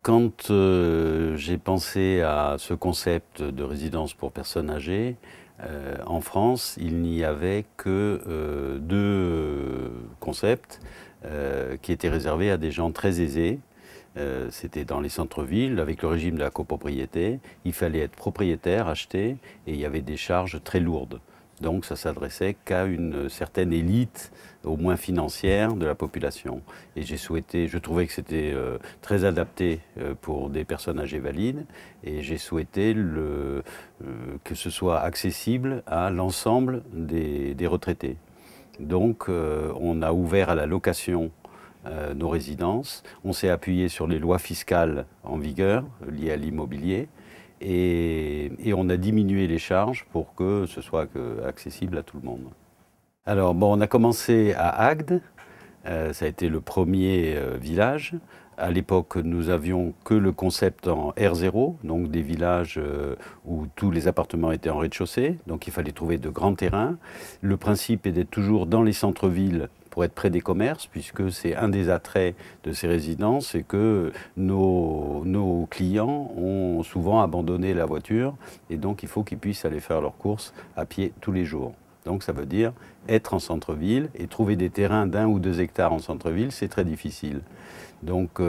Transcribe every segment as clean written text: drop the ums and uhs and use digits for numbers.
Quand j'ai pensé à ce concept de résidence pour personnes âgées, en France, il n'y avait que deux concepts qui étaient réservés à des gens très aisés. C'était dans les centres-villes, avec le régime de la copropriété. Il fallait être propriétaire, acheter, et il y avait des charges très lourdes. Donc ça s'adressait qu'à une certaine élite, au moins financière, de la population. Et je trouvais que c'était très adapté pour des personnes âgées valides, et j'ai souhaité que ce soit accessible à l'ensemble des retraités. Donc on a ouvert à la location nos résidences. On s'est appuyé sur les lois fiscales en vigueur liées à l'immobilier et on a diminué les charges pour que ce soit accessible à tout le monde. Alors bon, on a commencé à Agde, ça a été le premier village. À l'époque, nous avions que le concept en R0, donc des villages où tous les appartements étaient en rez-de-chaussée, donc il fallait trouver de grands terrains. Le principe est d'être toujours dans les centres-villes pour être près des commerces, puisque c'est un des attraits de ces résidences, c'est que nos clients ont souvent abandonné la voiture, et donc il faut qu'ils puissent aller faire leurs courses à pied tous les jours. Donc ça veut dire être en centre-ville, et trouver des terrains d'1 ou 2 hectares en centre-ville, c'est très difficile. Donc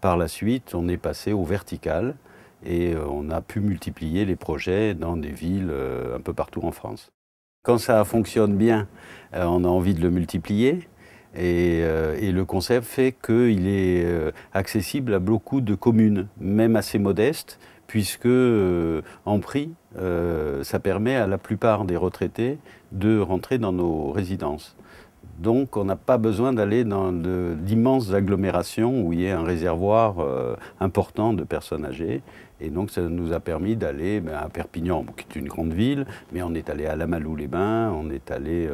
par la suite, on est passé au vertical, et on a pu multiplier les projets dans des villes un peu partout en France. Quand ça fonctionne bien, on a envie de le multiplier. Et le concept fait qu'il est accessible à beaucoup de communes, même assez modestes, puisque en prix, ça permet à la plupart des retraités de rentrer dans nos résidences. Donc on n'a pas besoin d'aller dans d'immenses agglomérations où il y a un réservoir important de personnes âgées. Et donc ça nous a permis d'aller à Perpignan, qui est une grande ville, mais on est allé à Lamalou-les-Bains, on est allé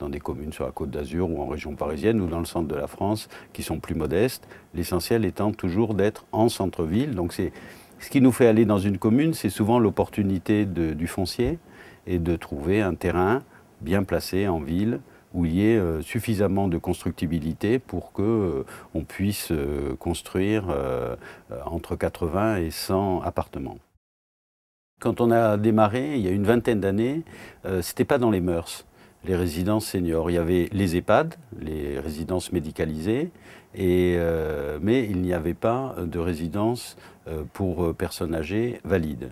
dans des communes sur la Côte d'Azur ou en région parisienne ou dans le centre de la France qui sont plus modestes. L'essentiel étant toujours d'être en centre-ville. Donc ce qui nous fait aller dans une commune, c'est souvent l'opportunité du foncier et de trouver un terrain bien placé en ville, où il y ait suffisamment de constructibilité pour qu'on puisse construire entre 80 et 100 appartements. Quand on a démarré, il y a une vingtaine d'années, ce n'était pas dans les mœurs, les résidences seniors. Il y avait les EHPAD, les résidences médicalisées, mais il n'y avait pas de résidence pour personnes âgées valides.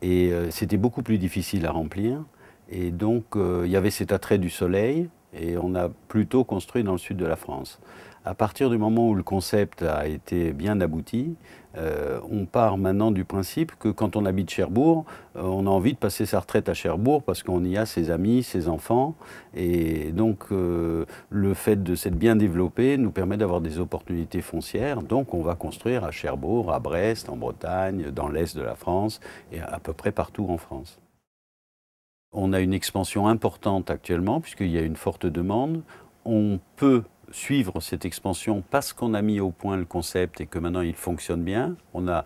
Et c'était beaucoup plus difficile à remplir. Et donc, il y avait cet attrait du soleil, et on a plutôt construit dans le sud de la France. À partir du moment où le concept a été bien abouti, on part maintenant du principe que quand on habite Cherbourg, on a envie de passer sa retraite à Cherbourg parce qu'on y a ses amis, ses enfants. Et donc, le fait de s'être bien développé nous permet d'avoir des opportunités foncières. Donc, on va construire à Cherbourg, à Brest, en Bretagne, dans l'est de la France et à peu près partout en France. On a une expansion importante actuellement, puisqu'il y a une forte demande. On peut suivre cette expansion parce qu'on a mis au point le concept et que maintenant il fonctionne bien. On a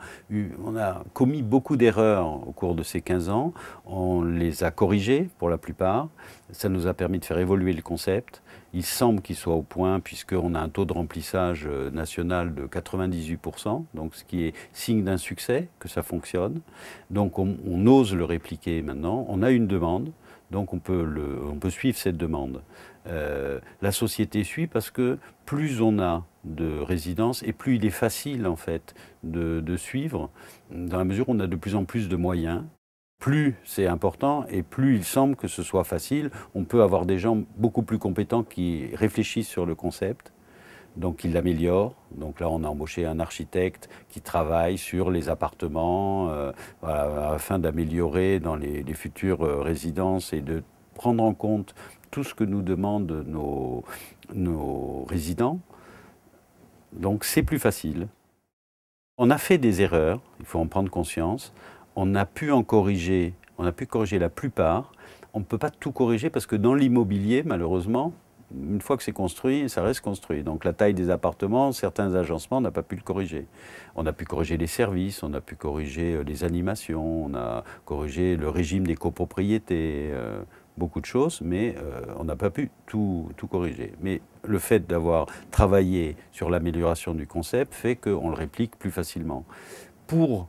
commis beaucoup d'erreurs au cours de ces 15 ans. On les a corrigées pour la plupart. Ça nous a permis de faire évoluer le concept. Il semble qu'il soit au point puisqu'on a un taux de remplissage national de 98%, donc ce qui est signe d'un succès, que ça fonctionne. Donc on ose le répliquer maintenant. On a une demande, donc on peut suivre cette demande. La société suit parce que plus on a de résidences et plus il est facile en fait de suivre, dans la mesure où on a de plus en plus de moyens. Plus c'est important et plus il semble que ce soit facile. On peut avoir des gens beaucoup plus compétents qui réfléchissent sur le concept, donc qui l'améliorent. Donc là, on a embauché un architecte qui travaille sur les appartements voilà, afin d'améliorer dans les futures résidences et de prendre en compte tout ce que nous demandent nos résidents. Donc c'est plus facile. On a fait des erreurs, il faut en prendre conscience. On a pu corriger la plupart. On ne peut pas tout corriger parce que dans l'immobilier, malheureusement, une fois que c'est construit, ça reste construit. Donc la taille des appartements, certains agencements, on n'a pas pu le corriger. On a pu corriger les services, on a pu corriger les animations, on a corrigé le régime des copropriétés. beaucoup de choses, mais on n'a pas pu tout corriger. Mais le fait d'avoir travaillé sur l'amélioration du concept fait qu'on le réplique plus facilement. Pour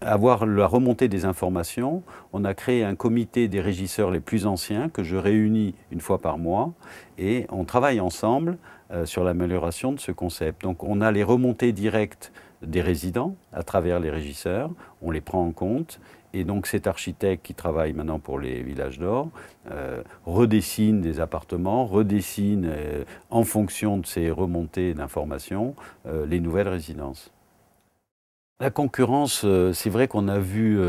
avoir la remontée des informations, on a créé un comité des régisseurs les plus anciens que je réunis une fois par mois et on travaille ensemble sur l'amélioration de ce concept. Donc on a les remontées directes des résidents à travers les régisseurs, on les prend en compte et donc cet architecte qui travaille maintenant pour les Villages d'Or redessine des appartements, redessine en fonction de ces remontées d'informations les nouvelles résidences. La concurrence, c'est vrai qu'on a vu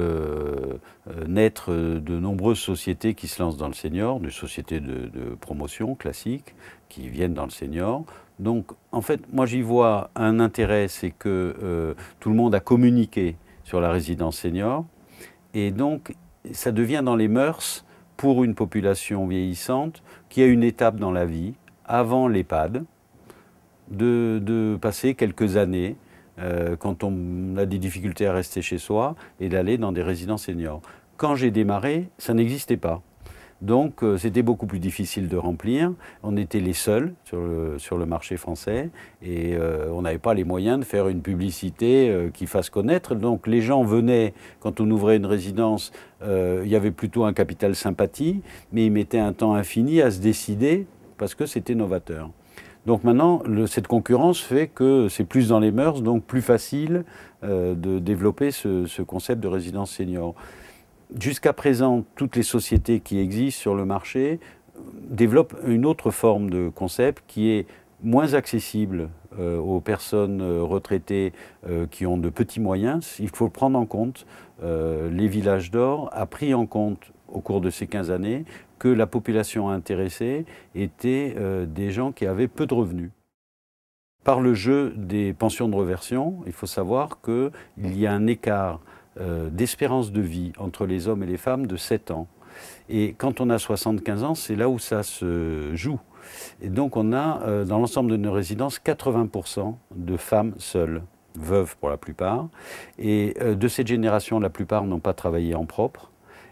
naître de nombreuses sociétés qui se lancent dans le senior, des sociétés de promotion classiques qui viennent dans le senior. Donc en fait, moi j'y vois un intérêt, c'est que tout le monde a communiqué sur la résidence senior et donc ça devient dans les mœurs pour une population vieillissante qui a une étape dans la vie, avant l'EHPAD, de passer quelques années quand on a des difficultés à rester chez soi et d'aller dans des résidences seniors. Quand j'ai démarré, ça n'existait pas. Donc c'était beaucoup plus difficile de remplir. On était les seuls sur le marché français et on n'avait pas les moyens de faire une publicité qui fasse connaître. Donc les gens venaient, quand on ouvrait une résidence, il y avait plutôt un capital sympathie, mais ils mettaient un temps infini à se décider parce que c'était novateur. Donc maintenant, cette concurrence fait que c'est plus dans les mœurs, donc plus facile de développer ce concept de résidence senior. Jusqu'à présent, toutes les sociétés qui existent sur le marché développent une autre forme de concept qui est moins accessible aux personnes retraitées qui ont de petits moyens. Il faut le prendre en compte. Les Villages d'Or a pris en compte au cours de ces 15 années que la population intéressée était des gens qui avaient peu de revenus. Par le jeu des pensions de reversion, il faut savoir qu'il y a un écart d'espérance de vie entre les hommes et les femmes de 7 ans. Et quand on a 75 ans, c'est là où ça se joue. Et donc on a dans l'ensemble de nos résidences 80% de femmes seules, veuves pour la plupart. Et de cette génération, la plupart n'ont pas travaillé en propre.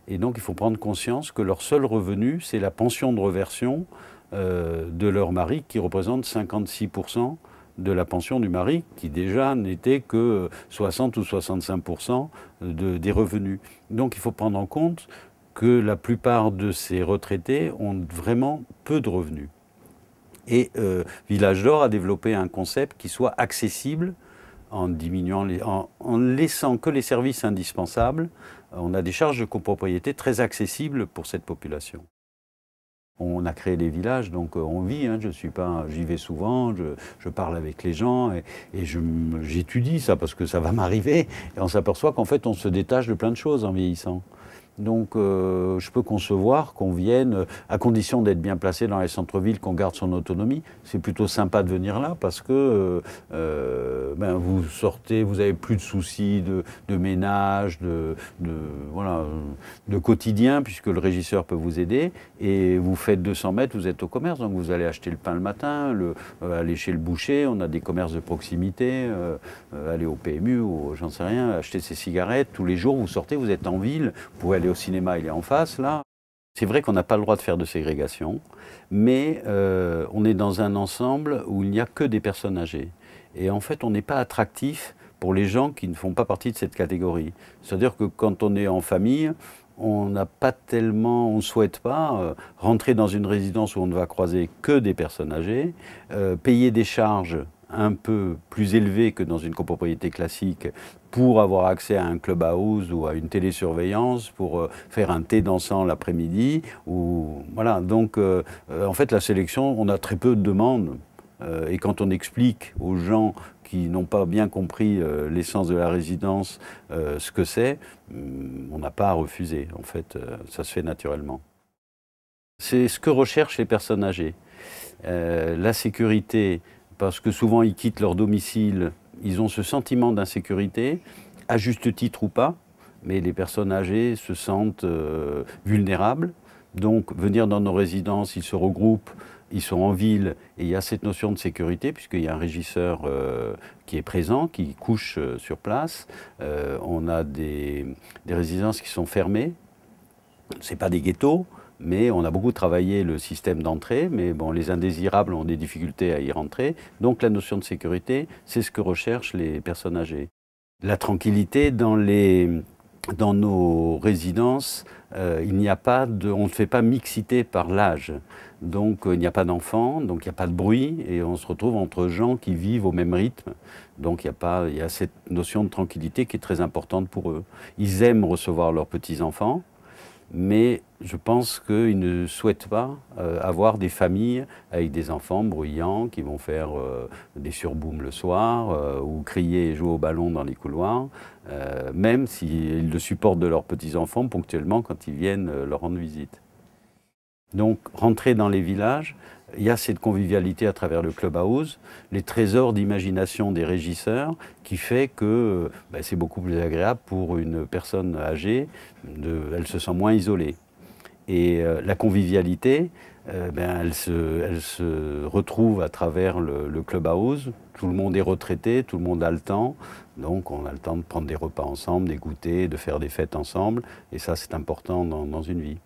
Et donc il faut prendre conscience que leur seul revenu, c'est la pension de reversion de leur mari, qui représente 56% de la pension du mari, qui déjà n'était que 60 ou 65% des revenus. Donc il faut prendre en compte que la plupart de ces retraités ont vraiment peu de revenus. Et Villages d'Or a développé un concept qui soit accessible en diminuant en laissant que les services indispensables. On a des charges de copropriété très accessibles pour cette population. On a créé des villages, donc on vit, hein, j'y vais souvent, je parle avec les gens et j'étudie ça parce que ça va m'arriver et on s'aperçoit qu'en fait on se détache de plein de choses en vieillissant. Donc je peux concevoir qu'on vienne, à condition d'être bien placé dans les centres-villes, qu'on garde son autonomie. C'est plutôt sympa de venir là parce que vous sortez, vous n'avez plus de soucis de ménage, voilà, de quotidien, puisque le régisseur peut vous aider. Et vous faites 200 mètres, vous êtes au commerce, donc vous allez acheter le pain le matin, aller chez le boucher, on a des commerces de proximité, aller au PMU ou j'en sais rien, acheter ses cigarettes. Tous les jours, vous sortez, vous êtes en ville, vous pouvez aller au cinéma, il est en face, là. C'est vrai qu'on n'a pas le droit de faire de ségrégation, mais on est dans un ensemble où il n'y a que des personnes âgées. Et en fait, on n'est pas attractif pour les gens qui ne font pas partie de cette catégorie. C'est-à-dire que quand on est en famille, on n'a pas tellement, on ne souhaite pas rentrer dans une résidence où on ne va croiser que des personnes âgées, payer des charges un peu plus élevées que dans une copropriété classique pour avoir accès à un clubhouse ou à une télésurveillance, pour faire un thé dansant l'après-midi. Voilà. Donc, en fait, la sélection, on a très peu de demandes. Et quand on explique aux gens qui n'ont pas bien compris l'essence de la résidence, ce que c'est, on n'a pas à refuser. En fait, ça se fait naturellement. C'est ce que recherchent les personnes âgées. La sécurité, parce que souvent ils quittent leur domicile, ils ont ce sentiment d'insécurité, à juste titre ou pas, mais les personnes âgées se sentent vulnérables. Donc venir dans nos résidences, ils se regroupent, ils sont en ville et il y a cette notion de sécurité puisqu'il y a un régisseur qui est présent, qui couche sur place. On a des résidences qui sont fermées. Ce n'est pas des ghettos, mais on a beaucoup travaillé le système d'entrée, mais bon, les indésirables ont des difficultés à y rentrer. Donc la notion de sécurité, c'est ce que recherchent les personnes âgées. La tranquillité dans nos résidences, il n'y a pas on ne fait pas mixité par l'âge. Donc il n'y a pas d'enfants, donc il n'y a pas de bruit, et on se retrouve entre gens qui vivent au même rythme. Donc il y a cette notion de tranquillité qui est très importante pour eux. Ils aiment recevoir leurs petits-enfants, mais je pense qu'ils ne souhaitent pas avoir des familles avec des enfants bruyants qui vont faire des surbooms le soir ou crier et jouer au ballon dans les couloirs, même s'ils le supportent de leurs petits-enfants ponctuellement quand ils viennent leur rendre visite. Donc, rentrer dans les villages, il y a cette convivialité à travers le clubhouse, les trésors d'imagination des régisseurs, qui fait que c'est beaucoup plus agréable pour une personne âgée, elle se sent moins isolée. Et la convivialité, elle se retrouve à travers le clubhouse. Tout le monde est retraité, tout le monde a le temps, donc on a le temps de prendre des repas ensemble, des goûters, de faire des fêtes ensemble, et ça c'est important dans une vie.